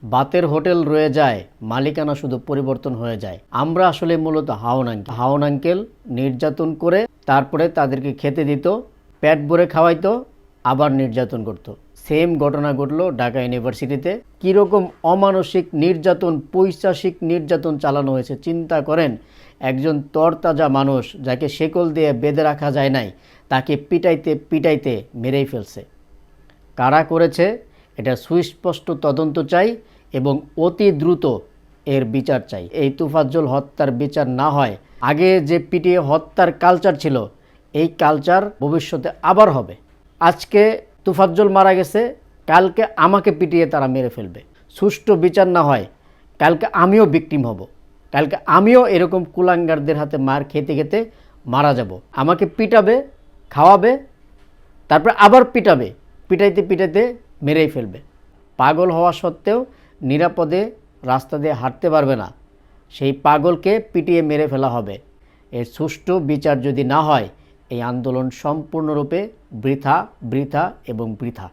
বাতের হোটেল রয়ে যায়, মালিকানা শুধু পরিবর্তন হয়ে যায়। আমরা আসলে মূলত হাওন আঙ্কেল নির্যাতন করে তারপরে তাদেরকে খেতে দিত, পেট ভরে খাওয়াইতো, আবার নির্যাতন করত। সেম ঘটনা ঘটলো ঢাকা ইউনিভার্সিটিতে। কীরকম অমানসিক নির্যাতন, পৈশাচিক নির্যাতন চালানো হয়েছে চিন্তা করেন। একজন তরতাজা মানুষ যাকে শেকল দিয়ে বেঁধে রাখা যায় নাই, তাকে পিটাইতে পিটাইতে মেরেই ফেলছে। কারা করেছে এটা সুস্পষ্ট তদন্ত চাই এবং অতি দ্রুত এর বিচার চাই। এই তোফাজ্জল হত্যার বিচার না হয়, আগে যে পিটিয়ে হত্যার কালচার ছিল, এই কালচার ভবিষ্যতে আবার হবে। আজকে তোফাজ্জল মারা গেছে, কালকে আমাকে পিটিয়ে তারা মেরে ফেলবে। সুষ্ঠু বিচার না হয়, কালকে আমিও ভিকটিম হব, কালকে আমিও এরকম কুলাঙ্গারদের হাতে মার খেতে খেতে মারা যাব। আমাকে পিটাবে, খাওয়াবে, তারপর আবার পিটাবে, পিটাইতে পিটাইতে মেরেই ফেলবে। পাগল হওয়া সত্ত্বেও নিরাপদে রাস্তা দিয়ে হাঁটতে পারবে না, সেই পাগলকে পিটিয়ে মেরে ফেলা হবে। এর সুষ্ঠু বিচার যদি না হয়, এই আন্দোলন সম্পূর্ণরূপে বৃথা এবং বৃথা।